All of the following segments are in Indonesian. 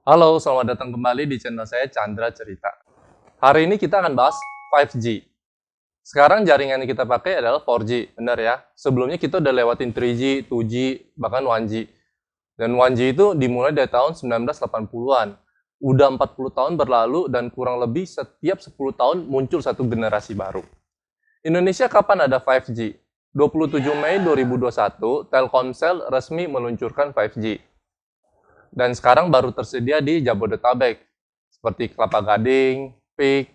Halo, selamat datang kembali di channel saya Chandra Cerita. Hari ini kita akan bahas 5G. Sekarang jaringan yang kita pakai adalah 4G, benar ya? Sebelumnya kita udah lewatin 3G, 2G, bahkan 1G. Dan 1G itu dimulai dari tahun 1980-an. Udah 40 tahun berlalu dan kurang lebih setiap 10 tahun muncul satu generasi baru. Indonesia kapan ada 5G? 27 Mei 2021, Telkomsel resmi meluncurkan 5G. Dan sekarang baru tersedia di Jabodetabek, seperti Kelapa Gading, PIK,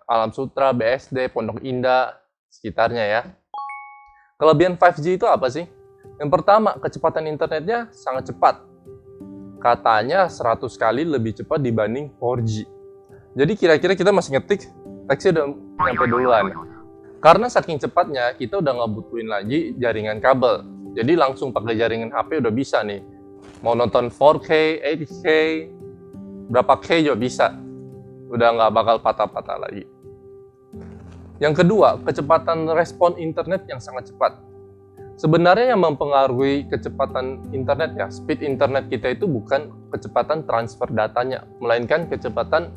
Alam Sutra, BSD, Pondok Indah, sekitarnya ya. Kelebihan 5G itu apa sih? Yang pertama, kecepatan internetnya sangat cepat. Katanya 100 kali lebih cepat dibanding 4G. Jadi kira-kira kita masih ngetik, teksnya udah nyampe duluan. Karena saking cepatnya, kita udah nggak butuhin lagi jaringan kabel. Jadi langsung pakai jaringan HP udah bisa nih. Mau nonton 4K, 8K, berapa K juga bisa. Udah nggak bakal patah-patah lagi. Yang kedua, kecepatan respon internet yang sangat cepat. Sebenarnya yang mempengaruhi kecepatan internet ya, speed internet kita itu bukan kecepatan transfer datanya, melainkan kecepatan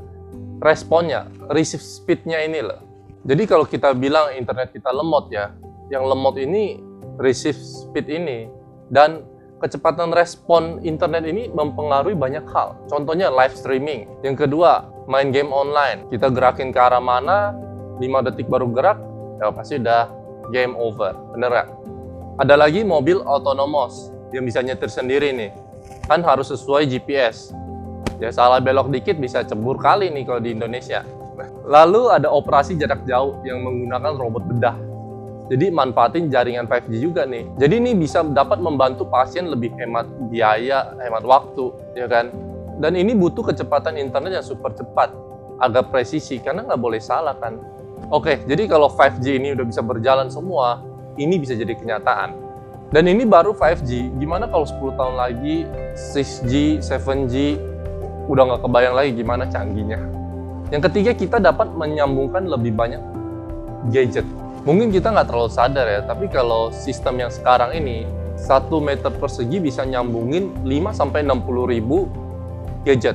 responnya, receive speed-nya ini loh. Jadi kalau kita bilang internet kita lemot ya, yang lemot ini receive speed ini, dan kecepatan respon internet ini mempengaruhi banyak hal. Contohnya live streaming. Yang kedua, main game online. Kita gerakin ke arah mana, 5 detik baru gerak, ya pasti udah game over. Bener gak? Ada lagi mobil autonomous yang bisa nyetir sendiri nih. Kan harus sesuai GPS. Ya salah belok dikit bisa cebur kali nih kalau di Indonesia. Lalu ada operasi jarak jauh yang menggunakan robot bedah. Jadi manfaatin jaringan 5G juga nih. Jadi ini bisa dapat membantu pasien lebih hemat biaya, hemat waktu, ya kan? Dan ini butuh kecepatan internet yang super cepat, agak presisi, karena nggak boleh salah kan. Oke, jadi kalau 5G ini udah bisa berjalan semua, ini bisa jadi kenyataan. Dan ini baru 5G, gimana kalau 10 tahun lagi 6G, 7G, udah nggak kebayang lagi gimana canggihnya. Yang ketiga, kita dapat menyambungkan lebih banyak gadget. Mungkin kita nggak terlalu sadar ya, tapi kalau sistem yang sekarang ini 1 meter persegi bisa nyambungin 5-60 ribu gadget.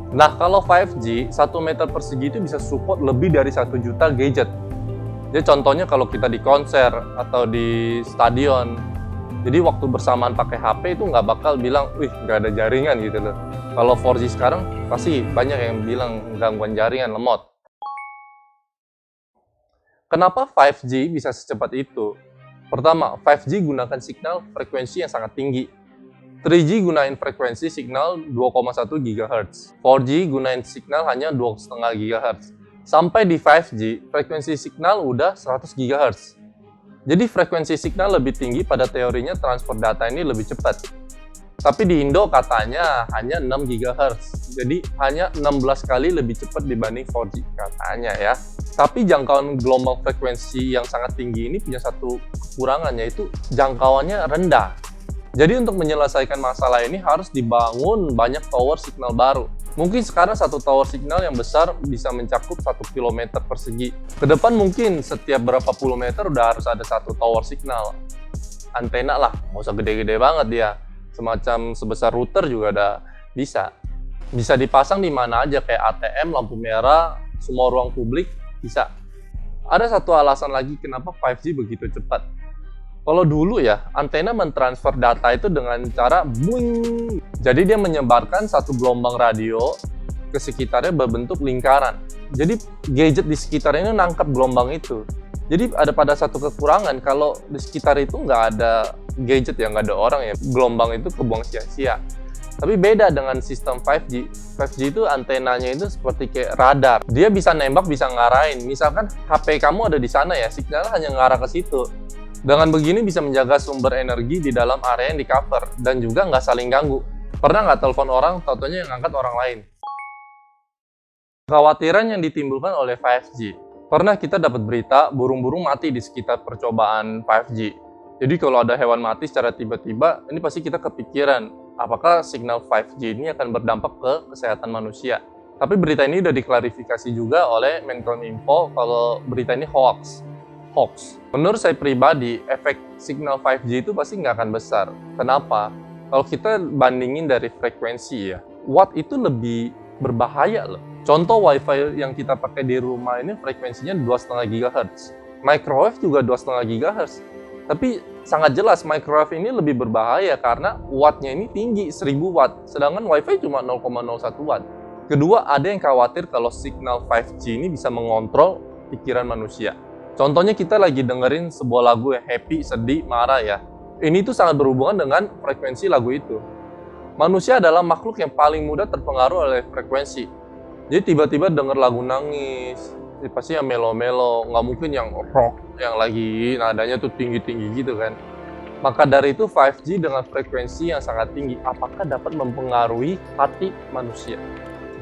Nah kalau 5G, 1 meter persegi itu bisa support lebih dari 1 juta gadget. Jadi contohnya kalau kita di konser atau di stadion, jadi waktu bersamaan pakai HP itu nggak bakal bilang, wih nggak ada jaringan gitu loh. Kalau 4G sekarang pasti banyak yang bilang gangguan jaringan, lemot. Kenapa 5G bisa secepat itu? Pertama, 5G gunakan signal frekuensi yang sangat tinggi. 3G gunain frekuensi signal 2,1 GHz. 4G gunain signal hanya 2,5 GHz. Sampai di 5G, frekuensi signal udah 100 GHz. Jadi frekuensi signal lebih tinggi, pada teorinya transfer data ini lebih cepat. Tapi di Indo katanya hanya 6 GHz. Jadi hanya 16 kali lebih cepat dibanding 4G katanya ya. Tapi jangkauan gelombang frekuensi yang sangat tinggi ini punya satu kekurangan, yaitu jangkauannya rendah. Jadi untuk menyelesaikan masalah ini harus dibangun banyak tower signal baru. Mungkin sekarang satu tower signal yang besar bisa mencakup 1 km persegi. Kedepan mungkin setiap berapa puluh meter udah harus ada satu tower signal. Antena lah, nggak usah gede-gede banget dia. Semacam sebesar router juga udah bisa. Bisa dipasang di mana aja, kayak ATM, lampu merah, semua ruang publik bisa. Ada satu alasan lagi kenapa 5G begitu cepat. Kalau dulu ya, antena mentransfer data itu dengan cara boing. Jadi dia menyebarkan satu gelombang radio ke sekitarnya berbentuk lingkaran. Jadi gadget di sekitarnya nangkap gelombang itu. Jadi ada pada satu kekurangan, kalau di sekitar itu nggak ada gadget ya, nggak ada orang ya, gelombang itu kebuang sia-sia. Tapi beda dengan sistem 5G. 5G itu antenanya itu seperti kayak radar. Dia bisa nembak, bisa ngarahin. Misalkan HP kamu ada di sana ya, sinyal hanya ngarah ke situ. Dengan begini bisa menjaga sumber energi di dalam area yang di cover dan juga nggak saling ganggu. Pernah nggak telepon orang, tau-taunya yang ngangkat orang lain? Kekhawatiran yang ditimbulkan oleh 5G. Pernah kita dapat berita burung-burung mati di sekitar percobaan 5G. Jadi kalau ada hewan mati secara tiba-tiba, ini pasti kita kepikiran, apakah signal 5G ini akan berdampak ke kesehatan manusia. Tapi berita ini udah diklarifikasi juga oleh Menkominfo kalau berita ini hoax. Menurut saya pribadi, efek signal 5G itu pasti nggak akan besar. Kenapa? Kalau kita bandingin dari frekuensi ya, watt itu lebih berbahaya loh. Contoh WiFi yang kita pakai di rumah ini frekuensinya 2,5 GHz. Microwave juga 2,5 GHz. Tapi sangat jelas microwave ini lebih berbahaya karena wattnya ini tinggi, 1000 watt. Sedangkan WiFi cuma 0,01 watt. Kedua, ada yang khawatir kalau signal 5G ini bisa mengontrol pikiran manusia. Contohnya kita lagi dengerin sebuah lagu yang happy, sedih, marah ya. Ini tuh sangat berhubungan dengan frekuensi lagu itu. Manusia adalah makhluk yang paling mudah terpengaruh oleh frekuensi. Jadi tiba-tiba denger lagu nangis, pasti yang melo-melo, nggak mungkin yang rock, yang lagi nadanya tuh tinggi-tinggi gitu kan. Maka dari itu 5G dengan frekuensi yang sangat tinggi, apakah dapat mempengaruhi hati manusia?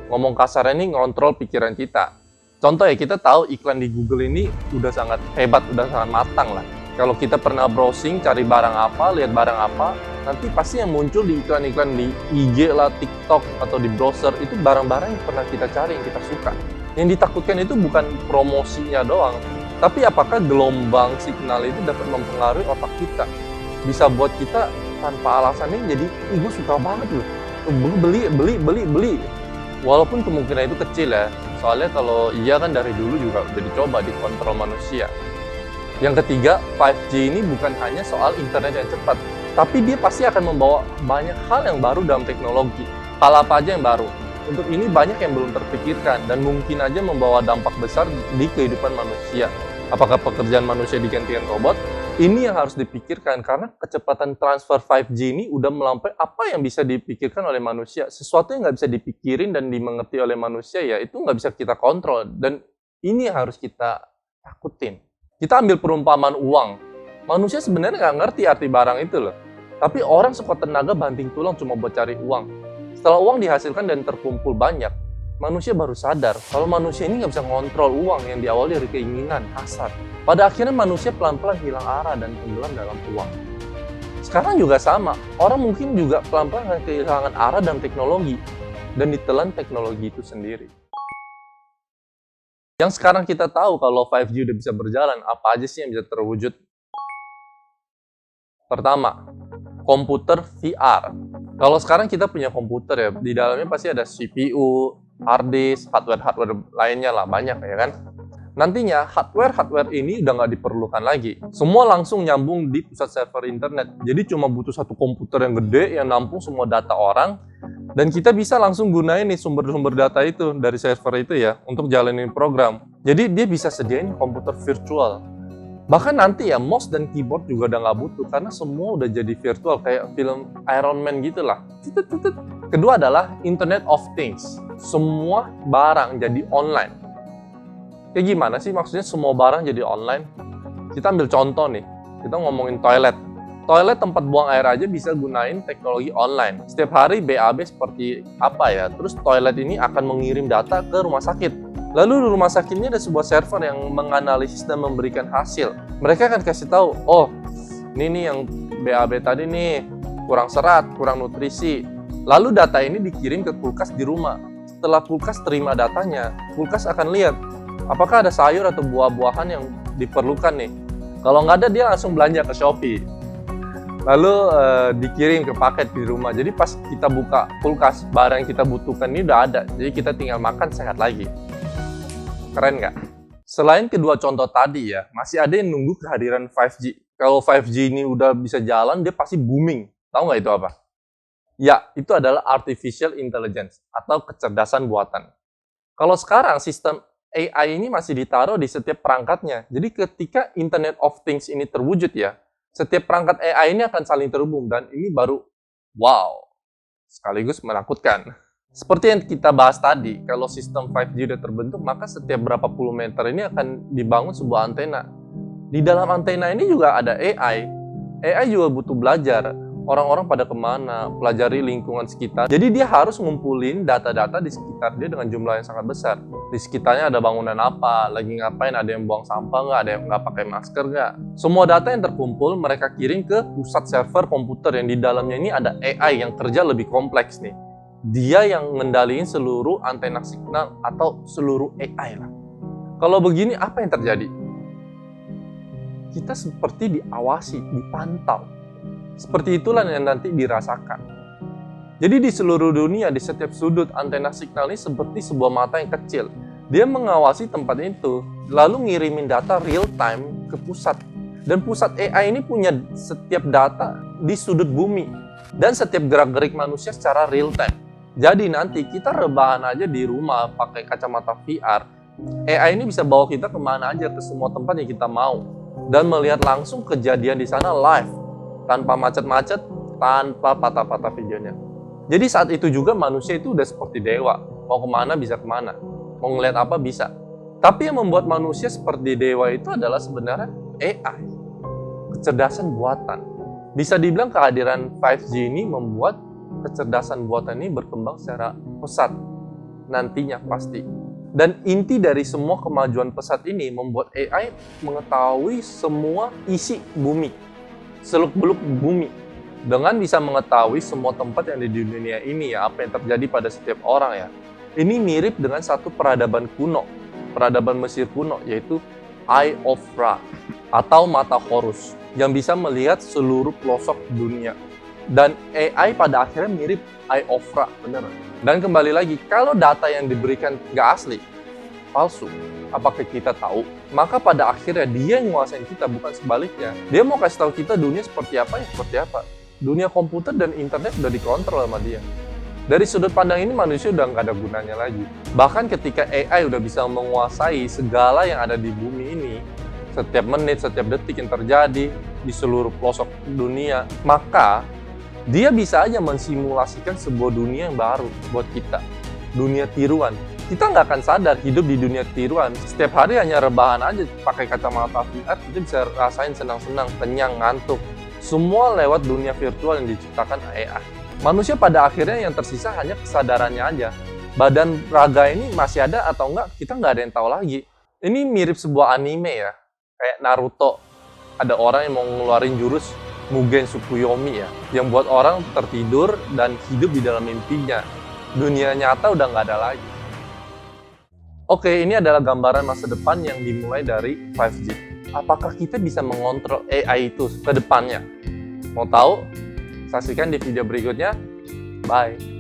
Ngomong kasar ini ngontrol pikiran kita. Contoh ya, kita tahu iklan di Google ini udah sangat hebat, udah sangat matang lah. Kalau kita pernah browsing, cari barang apa, lihat barang apa, nanti pasti yang muncul di iklan-iklan di IG lah, TikTok, atau di browser, itu barang-barang yang pernah kita cari, yang kita suka. Yang ditakutkan itu bukan promosinya doang, tapi apakah gelombang signal itu dapat mempengaruhi otak kita. Bisa buat kita tanpa alasan ini jadi, gue suka banget loh, beli. Walaupun kemungkinan itu kecil ya, soalnya kalau iya kan dari dulu juga udah dicoba dikontrol manusia. Yang ketiga, 5G ini bukan hanya soal internet yang cepat, tapi dia pasti akan membawa banyak hal yang baru dalam teknologi. Hal apa aja yang baru? Untuk ini banyak yang belum terpikirkan dan mungkin aja membawa dampak besar di kehidupan manusia. Apakah pekerjaan manusia digantikan robot? Ini yang harus dipikirkan karena kecepatan transfer 5G ini udah melampaui apa yang bisa dipikirkan oleh manusia. Sesuatu yang nggak bisa dipikirin dan dimengerti oleh manusia ya itu nggak bisa kita kontrol. Dan ini yang harus kita takutin. Kita ambil perumpamaan uang. Manusia sebenarnya nggak ngerti arti barang itu loh. Tapi orang sekuat tenaga banting tulang cuma buat cari uang. Setelah uang dihasilkan dan terkumpul banyak, manusia baru sadar kalau manusia ini nggak bisa ngontrol uang yang diawali dari keinginan, hasrat. Pada akhirnya manusia pelan-pelan hilang arah dan tenggelam dalam uang. Sekarang juga sama, orang mungkin juga pelan-pelan akan kehilangan arah dalam teknologi dan ditelan teknologi itu sendiri. Yang sekarang kita tahu kalau 5G udah bisa berjalan, apa aja sih yang bisa terwujud? Pertama, komputer VR. Kalau sekarang kita punya komputer ya, di dalamnya pasti ada CPU, hard disk, hardware lainnya lah, banyak ya kan? Nantinya hardware ini udah nggak diperlukan lagi. Semua langsung nyambung di pusat server internet. Jadi cuma butuh satu komputer yang gede yang nampung semua data orang, dan kita bisa langsung gunain nih sumber-sumber data itu dari server itu ya untuk jalanin program. Jadi dia bisa sediain komputer virtual. Bahkan nanti ya mouse dan keyboard juga udah nggak butuh karena semua udah jadi virtual kayak film Iron Man gitu lah. Kedua adalah Internet of Things. Semua barang jadi online. Kayak gimana sih maksudnya semua barang jadi online? Kita ambil contoh nih, kita ngomongin toilet. Toilet tempat buang air aja bisa gunain teknologi online. Setiap hari BAB seperti apa ya, terus toilet ini akan mengirim data ke rumah sakit. Lalu di rumah sakit ini ada sebuah server yang menganalisis dan memberikan hasil. Mereka akan kasih tahu, oh ini nih yang BAB tadi nih, kurang serat, kurang nutrisi. Lalu data ini dikirim ke kulkas di rumah. Setelah kulkas terima datanya, kulkas akan lihat, apakah ada sayur atau buah-buahan yang diperlukan nih? Kalau nggak ada, dia langsung belanja ke Shopee. Lalu dikirim ke paket di rumah. Jadi pas kita buka kulkas, barang yang kita butuhkan ini udah ada. Jadi kita tinggal makan sehat lagi. Keren nggak? Selain kedua contoh tadi ya, masih ada yang nunggu kehadiran 5G. Kalau 5G ini udah bisa jalan, dia pasti booming. Tahu nggak itu apa? Ya, itu adalah Artificial Intelligence atau kecerdasan buatan. Kalau sekarang sistem AI ini masih ditaruh di setiap perangkatnya. Jadi ketika Internet of Things ini terwujud ya, setiap perangkat AI ini akan saling terhubung dan ini baru wow, sekaligus menakutkan. Seperti yang kita bahas tadi, kalau sistem 5G sudah terbentuk, maka setiap berapa puluh meter ini akan dibangun sebuah antena. Di dalam antena ini juga ada AI. AI juga butuh belajar. Orang-orang pada kemana, pelajari lingkungan sekitar. Jadi dia harus ngumpulin data-data di sekitar dia dengan jumlah yang sangat besar. Di sekitarnya ada bangunan apa, lagi ngapain, ada yang buang sampah nggak, ada yang nggak pakai masker nggak. Semua data yang terkumpul mereka kirim ke pusat server komputer yang di dalamnya ini ada AI yang kerja lebih kompleks nih. Dia yang ngendaliin seluruh antena signal atau seluruh AI lah. Kalau begini apa yang terjadi? Kita seperti diawasi, dipantau. Seperti itulah yang nanti dirasakan. Jadi di seluruh dunia, di setiap sudut, antena signal ini seperti sebuah mata yang kecil. Dia mengawasi tempat itu, lalu ngirimin data real time ke pusat. Dan pusat AI ini punya setiap data di sudut bumi dan setiap gerak-gerik manusia secara real time. Jadi nanti kita rebahan aja di rumah pakai kacamata VR. AI ini bisa bawa kita kemana aja, ke semua tempat yang kita mau. Dan melihat langsung kejadian di sana live, tanpa macet-macet, tanpa patah-patah videonya. Jadi saat itu juga manusia itu udah seperti dewa. Mau kemana bisa kemana. Mau ngeliat apa bisa. Tapi yang membuat manusia seperti dewa itu adalah sebenarnya AI. Kecerdasan buatan. Bisa dibilang kehadiran 5G ini membuat kecerdasan buatan ini berkembang secara pesat. Nantinya pasti. Dan inti dari semua kemajuan pesat ini membuat AI mengetahui semua isi bumi. Seluk-beluk bumi. Dengan bisa mengetahui semua tempat yang ada di dunia ini ya, apa yang terjadi pada setiap orang ya. Ini mirip dengan satu peradaban kuno, peradaban Mesir kuno, yaitu Eye of Ra atau mata Horus, yang bisa melihat seluruh pelosok dunia. Dan AI pada akhirnya mirip Eye of Ra, bener. Dan kembali lagi, kalau data yang diberikan nggak asli, palsu, apakah kita tahu? Maka pada akhirnya dia yang menguasai kita, bukan sebaliknya. Dia mau kasih tahu kita dunia seperti apa ya seperti apa. Dunia komputer dan internet udah dikontrol sama dia. Dari sudut pandang ini manusia udah nggak ada gunanya lagi. Bahkan ketika AI udah bisa menguasai segala yang ada di bumi ini, setiap menit, setiap detik yang terjadi di seluruh pelosok dunia, maka dia bisa aja mensimulasikan sebuah dunia yang baru buat kita. Dunia tiruan. Kita nggak akan sadar hidup di dunia tiruan. Setiap hari hanya rebahan aja pakai kacamata VR, kita bisa rasain senang-senang, kenyang, ngantuk. Semua lewat dunia virtual yang diciptakan AI. Manusia pada akhirnya yang tersisa hanya kesadarannya aja. Badan raga ini masih ada atau enggak, kita nggak ada yang tahu lagi. Ini mirip sebuah anime ya, kayak Naruto. Ada orang yang mau ngeluarin jurus Mugen Tsukuyomi ya, yang buat orang tertidur dan hidup di dalam mimpinya. Dunia nyata udah nggak ada lagi. Oke, ini adalah gambaran masa depan yang dimulai dari 5G. Apakah kita bisa mengontrol AI itu ke depannya? Mau tahu? Saksikan di video berikutnya. Bye!